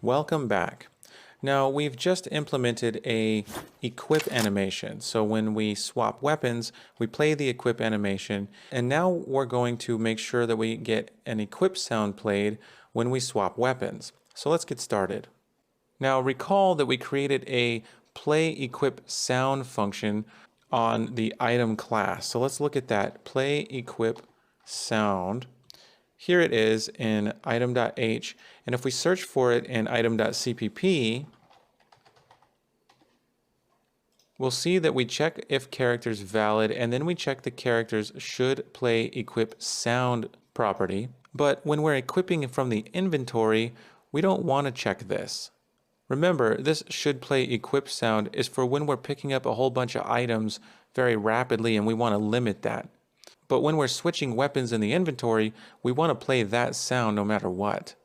Welcome back. Now we've just implemented a equip animation. So when we swap weapons, we play the equip animation, and now we're going to make sure that we get an equip sound played when we swap weapons. So let's get started. Now recall that we created a play equip sound function on the item class. So let's look at that. Play equip sound. Here it is in item.h, and if we search for it in item.cpp, we'll see that we check if character's valid, and then we check the character's should play equip sound property. But when we're equipping from the inventory, we don't want to check this. Remember, this should play equip sound is for when we're picking up a whole bunch of items very rapidly and we want to limit that. But when we're switching weapons in the inventory, we want to play that sound no matter what.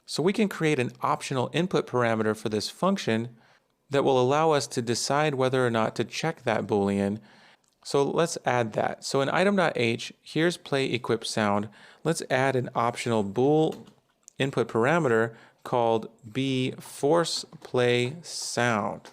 So we can create an optional input parameter for this function that will allow us to decide whether or not to check that Boolean. So let's add that. So in item.h, here's play equip sound. Let's add an optional bool input parameter called bForce play sound.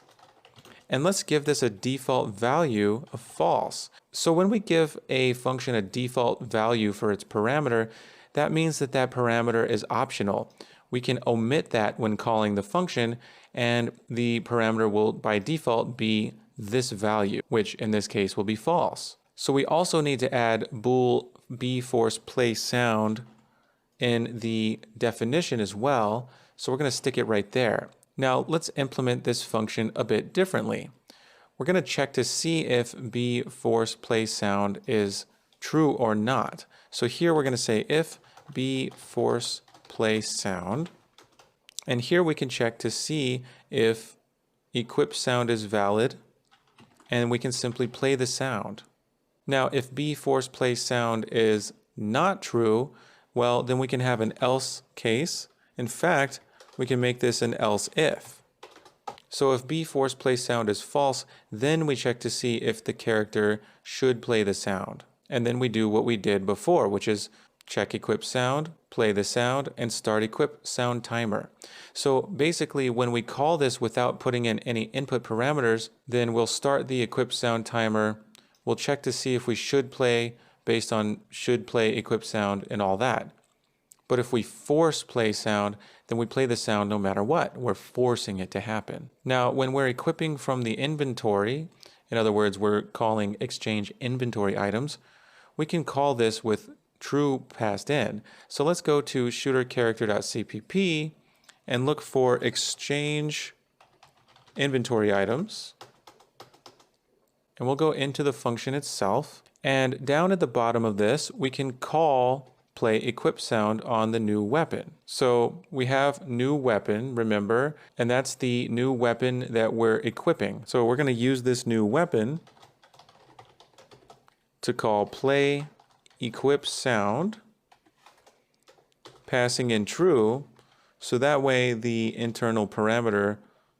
And let's give this a default value of false. So when we give a function a default value for its parameter, that means that that parameter is optional. We can omit that when calling the function, and the parameter will by default be this value, which in this case will be false. So we also need to add bool bForce play sound in the definition as well. So we're going to stick it right there. Now let's implement this function a bit differently. We're going to check to see if bForce play sound is true or not. So here we're going to say if bForce play sound, and here we can check to see if equip sound is valid, and we can simply play the sound. Now if bForce play sound is not true, well then we can have an else case. In fact, we can make this an else if. So if bForce play sound is false, then we check to see if the character should play the sound. And then we do what we did before, which is check equip sound, play the sound, and start equip sound timer. So basically when we call this without putting in any input parameters, then we'll start the equip sound timer. We'll check to see if we should play based on should play equip sound and all that. But if we force play sound, then we play the sound no matter what. We're forcing it to happen. Now, when we're equipping from the inventory, in other words, we're calling exchange inventory items, we can call this with true passed in. So let's go to shooterCharacter.cpp and look for exchange inventory items. And we'll go into the function itself. And down at the bottom of this, we can call play equip sound on the new weapon. So we have new weapon, remember, and that's the new weapon that we're equipping. So we're going to use this new weapon to call play equip sound, passing in true, so that way the internal parameter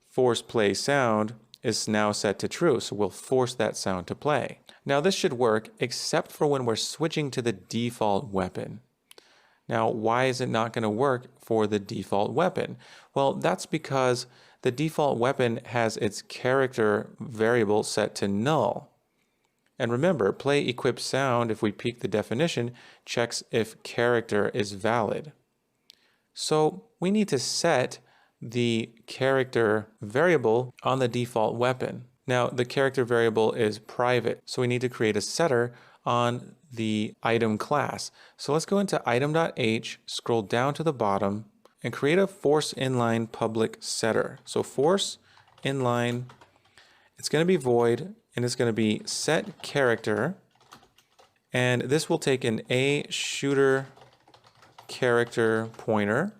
force play sound is now set to true. So we'll force that sound to play. Now this should work except for when we're switching to the default weapon. Now why is it not going to work for the default weapon? Well, that's because the default weapon has its character variable set to null. And remember, play equip sound, if we peek the definition, checks if character is valid. So we need to set the character variable on the default weapon. Now the character variable is private, so we need to create a setter on the item class. So let's go into item.h, scroll down to the bottom, and create a force inline public setter. So force inline, it's going to be void, and it's going to be set character, and this will take an a shooter character pointer.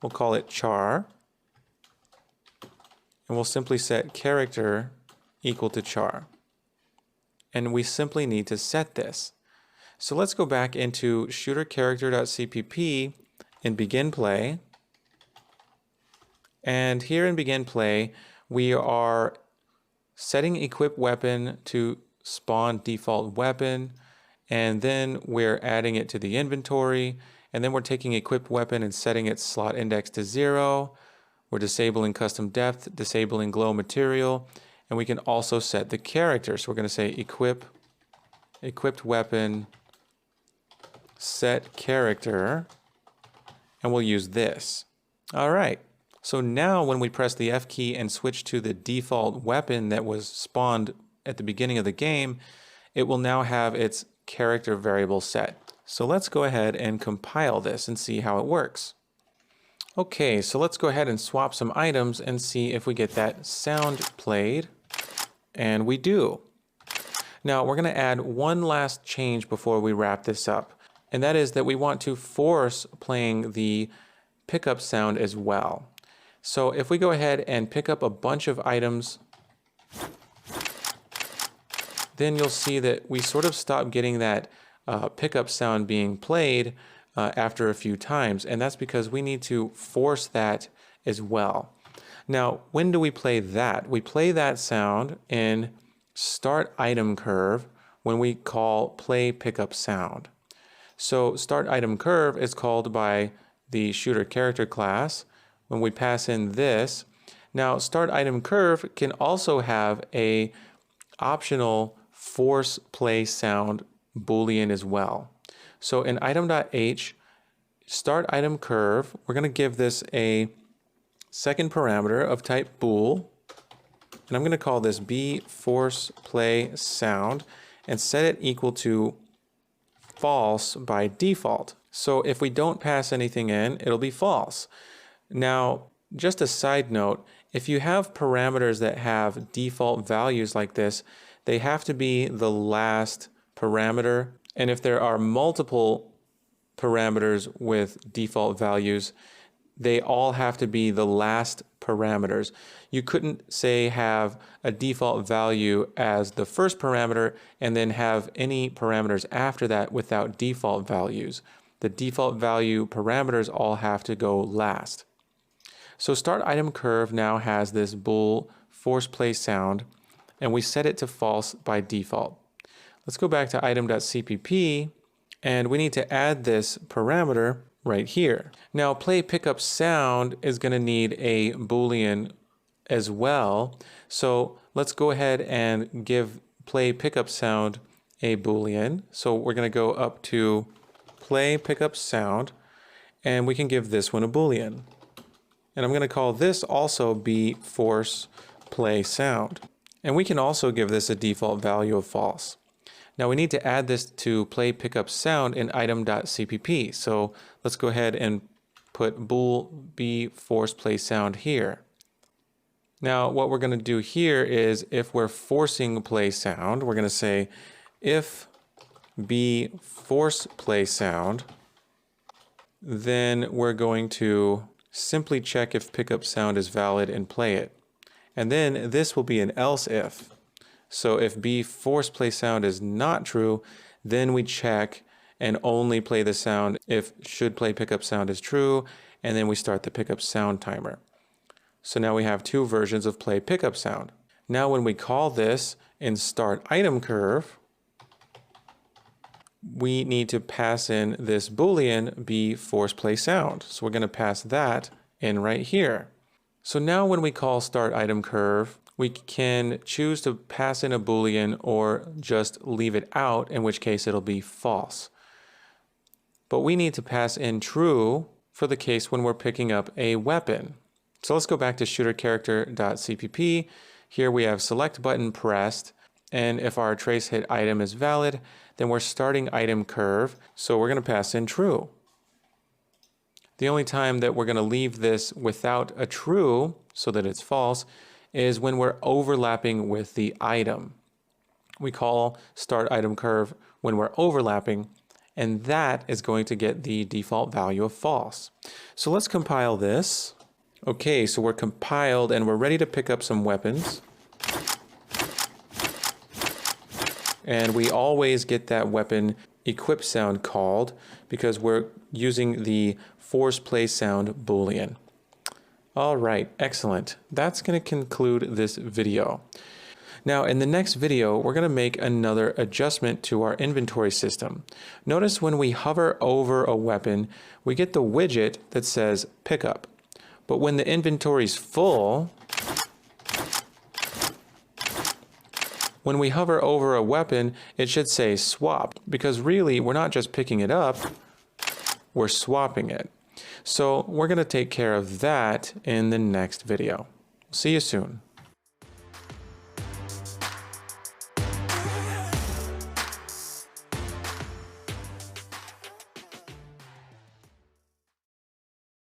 We'll call it char, and we'll simply set character equal to char. And we simply need to set this. So let's go back into shooterCharacter.cpp and begin play. And here in begin play, we are setting equip weapon to spawn default weapon, and then we're adding it to the inventory, and then we're taking equip weapon and setting its slot index to 0. We're disabling custom depth, disabling glow material, and we can also set the character. So we're going to say equipped weapon, set character, and we'll use this. All right. So now when we press the F key and switch to the default weapon that was spawned at the beginning of the game, it will now have its character variable set. So let's go ahead and compile this and see how it works. Okay, so let's go ahead and swap some items and see if we get that sound played. And we do. Now we're going to add one last change before we wrap this up. And that is that we want to force playing the pickup sound as well. So if we go ahead and pick up a bunch of items, then you'll see that we sort of stop getting that pickup sound being played after a few times. And that's because we need to force that as well. Now, when do we play that? We play that sound in start item curve when we call play pickup sound. So start item curve is called by the shooter character class when we pass in this. Now start item curve can also have a optional force play sound boolean as well. So in item.h start item curve, we're going to give this a second parameter of type bool, and I'm going to call this b force play sound and set it equal to false by default. So if we don't pass anything in, it'll be false. Now, just a side note, if you have parameters that have default values like this, they have to be the last parameter. And if there are multiple parameters with default values, they all have to be the last parameters. You couldn't say have a default value as the first parameter and then have any parameters after that without default values. The default value parameters all have to go last. So start item curve now has this bool force play sound, and we set it to false by default. Let's go back to item.cpp, and we need to add this parameter right here. Now play pickup sound is going to need a boolean as well. So let's go ahead and give play pickup sound a boolean. So we're going to go up to play pickup sound, and we can give this one a boolean. And I'm going to call this also b force play sound. And we can also give this a default value of false. Now we need to add this to play pickup sound in item.cpp. So let's go ahead and put bool b force play sound here. Now what we're going to do here is if we're forcing play sound, we're going to say if b force play sound, then we're going to simply check if pickup sound is valid and play it. And then this will be an else if. So if b force play sound is not true, then we check and only play the sound if should play pickup sound is true, and then we start the pickup sound timer. So now we have two versions of play pickup sound. Now when we call this in start item curve, we need to pass in this boolean b force play sound. So we're going to pass that in right here. So now when we call start item curve, we can choose to pass in a boolean or just leave it out, in which case it'll be false. But we need to pass in true for the case when we're picking up a weapon. So let's go back to shooterCharacter.cpp. Here we have select button pressed, and if our trace hit item is valid, then we're starting item curve, so we're going to pass in true. The only time that we're going to leave this without a true, so that it's false, is when we're overlapping with the item. We call start item curve when we're overlapping, and that is going to get the default value of false. So let's compile this. Okay, so we're compiled and we're ready to pick up some weapons. And we always get that weapon equip sound called because we're using the force play sound boolean. All right, excellent. That's going to conclude this video. Now in the next video, we're going to make another adjustment to our inventory system. Notice when we hover over a weapon, we get the widget that says pickup. But when the inventory's full, when we hover over a weapon, it should say swap, because really we're not just picking it up, we're swapping it. So we're going to take care of that in the next video. See you soon.